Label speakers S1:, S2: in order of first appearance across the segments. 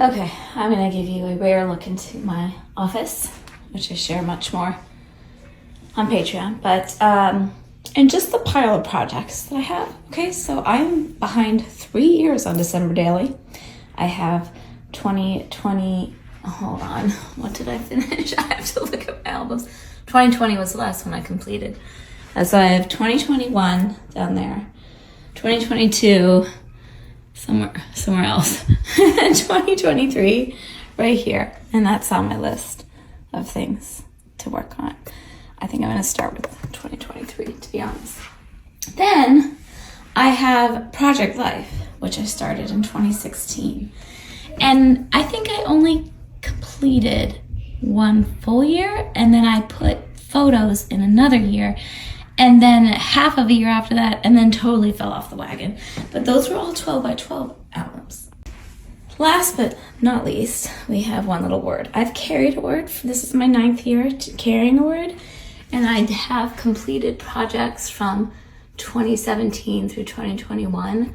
S1: Okay, I'm gonna give you a rare look into my office, which I share much more on Patreon, but and just the pile of projects that I have. Okay, so I'm behind 3 years on December Daily. I have 2020, hold on, what did I finish? I have to look at my albums. 2020 was the last one I completed. So I have 2021 down there, 2022 somewhere else, 2023 right here, and that's on my list of things to work on. I think I'm going to start with 2023, to be honest. Then I have Project Life, which I started in 2016. And I think I only completed 1 full year, and then I put photos in another year, and then half of a year after that, and then totally fell off the wagon. But those were all 12 by 12 albums. Last but not least, we have One Little Word. I've carried a word. This is my 9th year carrying a word. And I have completed projects from 2017 through 2021.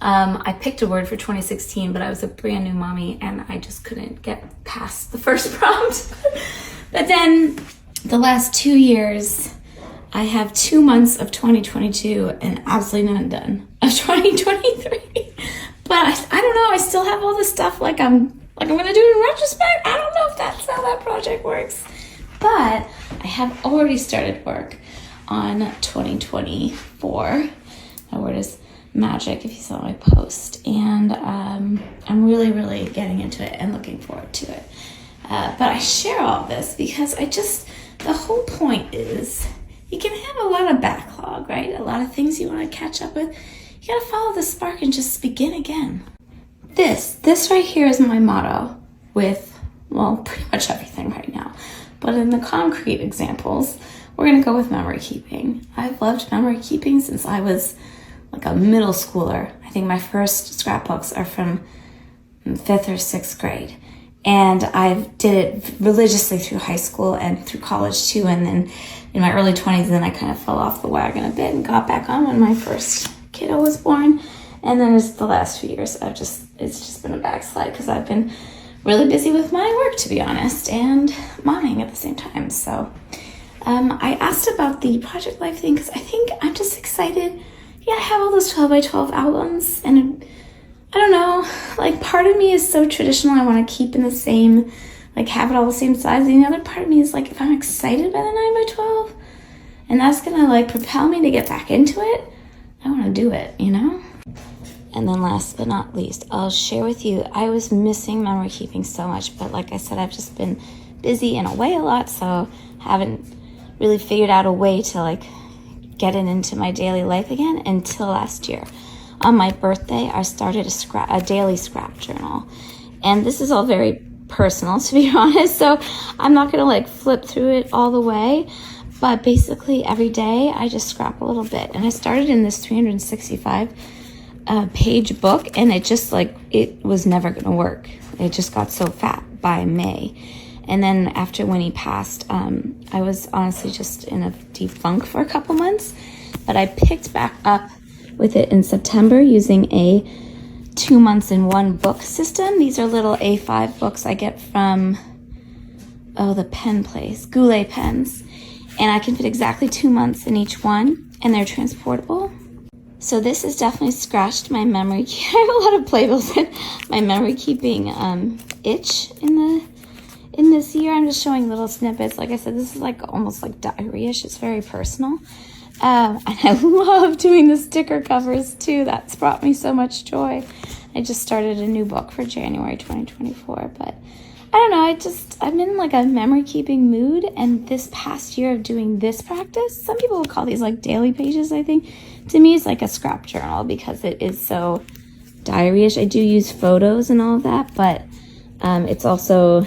S1: I picked a word for 2016, but I was a brand new mommy and I just couldn't get past the first prompt. But then the last 2 years, I have 2 months of 2022 and absolutely none done of 2023. But I don't know, I still have all this stuff like I'm gonna do it in retrospect. I don't know if that's how that project works. But I have already started work on 2024. My word is magic, if you saw my post. And I'm really, really getting into it and looking forward to it. But I share all this because the whole point is you can have a lot of backlog, right? A lot of things you want to catch up with. You got to follow the spark and just begin again. This right here is my motto with, well, pretty much everything right now. But in the concrete examples, we're going to go with memory keeping. I've loved memory keeping since I was like a middle schooler. I think my first scrapbooks are from 5th or 6th grade. And I did it religiously through high school and through college too. And then in my early 20s, then I kind of fell off the wagon a bit and got back on when my first kiddo was born. And then the last few years, it's just been a backslide because I've been really busy with my work, to be honest, and momming at the same time. So I asked about the Project Life thing because I think I'm just excited. Yeah, I have all those 12 by 12 albums, and I don't know, like part of me is so traditional. I want to keep in the same, like have it all the same size. And the other part of me is like, if I'm excited by the 9 by 12 and that's going to like propel me to get back into it, I want to do it, you know? And then last but not least, I'll share with you, I was missing memory keeping so much, but like I said, I've just been busy and away a lot, so haven't really figured out a way to like get it into my daily life again until last year. On my birthday, I started a daily scrap journal. And this is all very personal, to be honest, so I'm not going to like flip through it all the way, but basically every day I just scrap a little bit. And I started in this 365 page book, and it was never going to work. It just got so fat by May. And then after Winnie passed, I was honestly just in a deep funk for a couple months, but I picked back up with it in September using a 2 months in 1 book system. These are little A5 books I get from, the pen place, Goulet pens. And I can fit exactly 2 months in each one, and they're transportable. So this has definitely scratched my memory. I have a lot of playbills in my memory keeping itch in this year. I'm just showing little snippets. Like I said, this is like almost like diary-ish. It's very personal. And I love doing the sticker covers too. That's brought me so much joy. I just started a new book for January 2024, but I don't know, I'm in like a memory keeping mood, and this past year of doing this practice, some people would call these like daily pages, I think. To me, it's like a scrap journal because it is so diary-ish. I do use photos and all of that, but it's also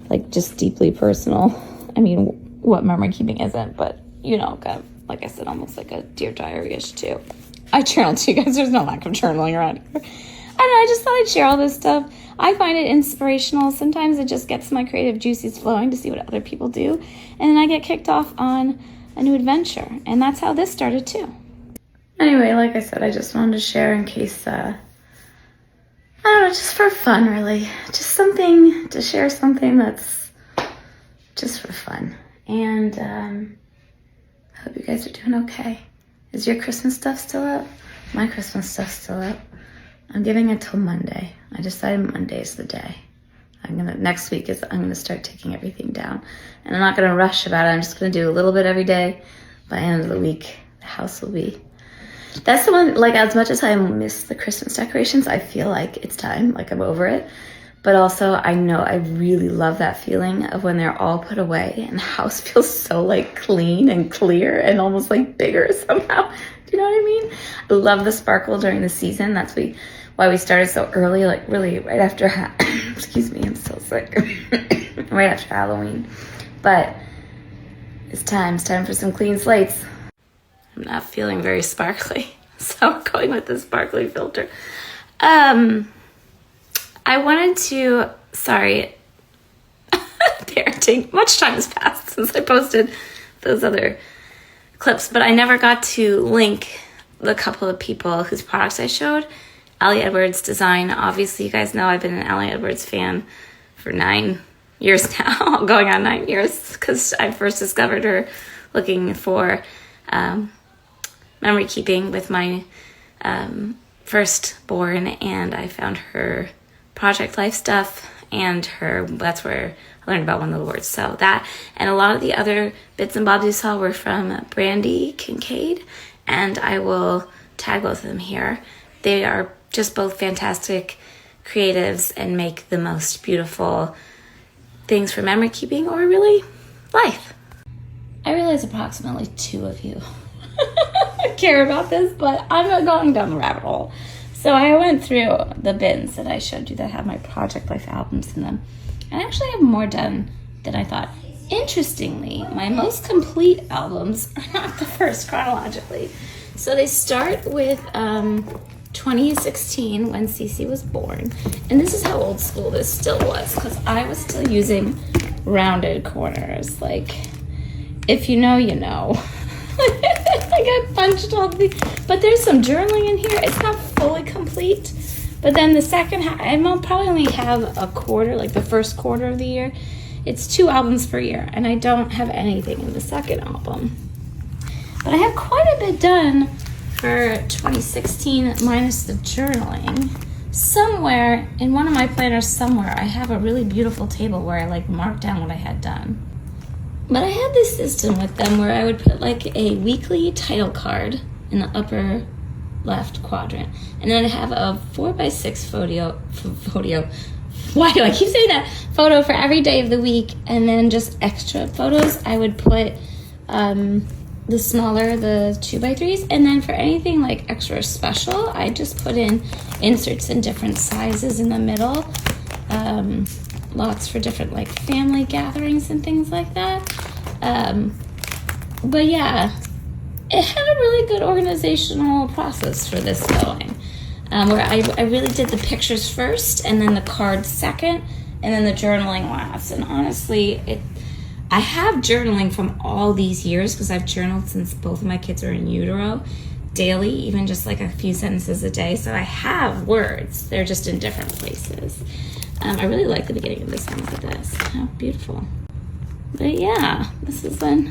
S1: like just deeply personal. I mean, what memory keeping isn't, but you know, kind of, like I said, almost like a Dear Diary-ish too. I journal too, guys. There's no lack of journaling around here. I don't know, I just thought I'd share all this stuff. I find it inspirational. Sometimes it just gets my creative juices flowing to see what other people do. And then I get kicked off on a new adventure. And that's how this started too. Anyway, like I said, I just wanted to share in case I don't know, just for fun, really. Just something to share, something that's just for fun. And I hope you guys are doing okay. Is your Christmas stuff still up? My Christmas stuff's still up. I'm giving it till Monday. I decided Monday's the day. Next week I'm gonna start taking everything down. And I'm not gonna rush about it. I'm just gonna do a little bit every day. By the end of the week, the house will be. That's the one, like, as much as I miss the Christmas decorations, I feel like it's time, like I'm over it. But also, I know I really love that feeling of when they're all put away and the house feels so, like, clean and clear and almost, like, bigger somehow. Do you know what I mean? I love the sparkle during the season. That's why we started so early, like, really right after, excuse me, I'm so sick. Right after Halloween. But it's time for some clean slates. I'm not feeling very sparkly, so I'm going with the sparkly filter. I wanted to, sorry, parenting. Much time has passed since I posted those other clips, but I never got to link the couple of people whose products I showed. Allie Edwards Design. Obviously, you guys know I've been an Allie Edwards fan for 9 years now, going on 9 years, because I first discovered her looking for memory keeping with my firstborn, and I found her Project Life stuff, and that's where I learned about one of the words. So that, and a lot of the other bits and bobs you saw were from Brandy Kincaid, and I will tag both of them here. They are just both fantastic creatives and make the most beautiful things for memory keeping or really life. I realize approximately 2 of you care about this, but I'm not going down the rabbit hole. So I went through the bins that I showed you that have my Project Life albums in them. I actually have more done than I thought. Interestingly, my most complete albums are not the first chronologically. So they start with 2016 when Cece was born. And this is how old school this still was, because I was still using rounded corners. Like, if you know, you know. I got punched all but there's some journaling in here. It's not fully complete. But then the second half, I'll probably only have a quarter, like the first quarter of the year. It's 2 albums per year, and I don't have anything in the second album. But I have quite a bit done for 2016 minus the journaling. Somewhere in one of my planners somewhere, I have a really beautiful table where I like marked down what I had done. But I had this system with them where I would put like a weekly title card in the upper left quadrant. And then I'd have a 4x6 photo. Why do I keep saying that? Photo for every day of the week. And then just extra photos, I would put the smaller, the 2x3s. And then for anything like extra special, I just put in inserts in different sizes in the middle. Lots for different like family gatherings and things like that. But yeah, it had a really good organizational process for this going, where I really did the pictures first and then the cards second and then the journaling last. And honestly, I have journaling from all these years because I've journaled since both of my kids are in utero daily, even just like a few sentences a day. So I have words. They're just in different places. I really like the beginning of this one. Look at this. How beautiful. But yeah, this is when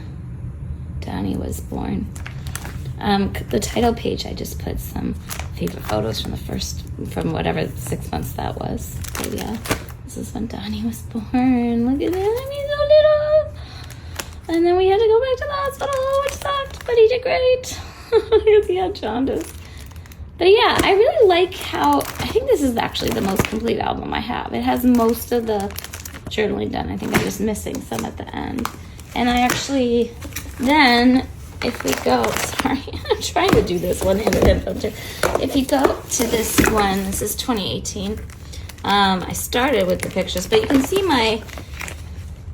S1: Donnie was born. The title page, I just put some favorite photos from whatever 6 months that was. But yeah, this is when Donnie was born. Look at him, he's so little. And then we had to go back to the hospital, which sucked, but he did great. Because he had jaundice. But yeah, I really like how, I think this is actually the most complete album I have. It has most of the journaling done. I think I'm just missing some at the end. And I actually, then, if we go, sorry, I'm trying to do this one in filter. If you go to this one, this is 2018. I started with the pictures, but you can see my,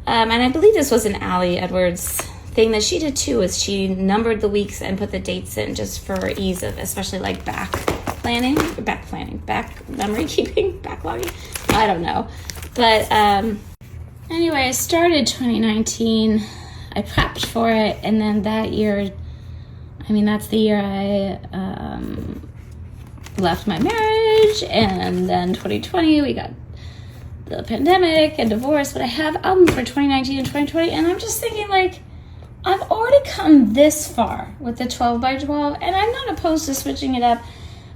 S1: and I believe this was an Allie Edwards thing that she did too, is she numbered the weeks and put the dates in just for ease of, especially like back memory keeping, backlogging. I don't know. But anyway, I started 2019. I prepped for it, and then that year, I mean, that's the year I left my marriage, and then 2020 we got the pandemic and divorce, but I have albums for 2019 and 2020, and I'm just thinking, like, I've already come this far with the 12 by 12, and I'm not opposed to switching it up,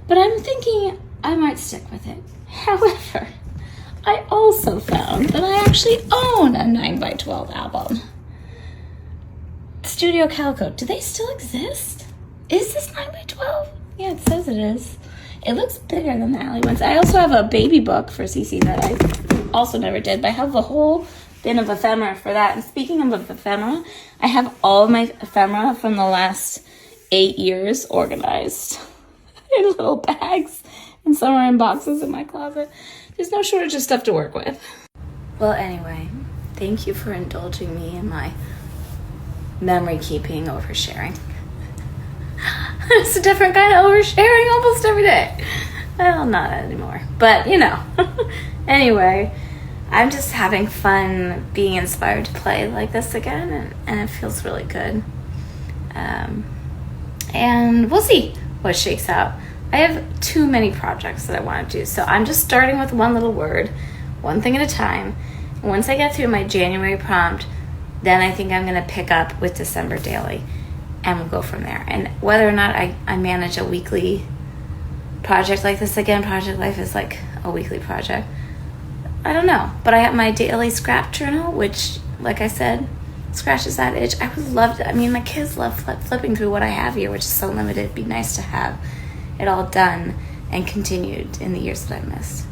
S1: but I'm thinking I might stick with it. However, I also found that I actually own a 9 by 12 album. Studio Calico, do they still exist? Is this 9 by 12? Yeah, it says it is. It looks bigger than the Alley ones. I also have a baby book for CC that I also never did, but I have the whole bin of ephemera for that. And speaking of ephemera, I have all of my ephemera from the last 8 years organized in little bags, and some are in boxes in my closet. There's no shortage of stuff to work with. Well, anyway, thank you for indulging me in my memory keeping oversharing. It's a different kind of oversharing almost every day. Well, not anymore, but you know. Anyway, I'm just having fun being inspired to play like this again, and it feels really good. And we'll see what shakes out. I have too many projects that I want to do, so I'm just starting with one little word, one thing at a time. Once I get through my January prompt, then I think I'm going to pick up with December daily, and we'll go from there. And whether or not I manage a weekly project like this again, Project Life is like a weekly project, I don't know. But I have my daily scrap journal, which, like I said, scratches that itch. I would love to, I mean, my kids love flipping through what I have here, which is so limited. It'd be nice to have it all done and continued in the years that I missed.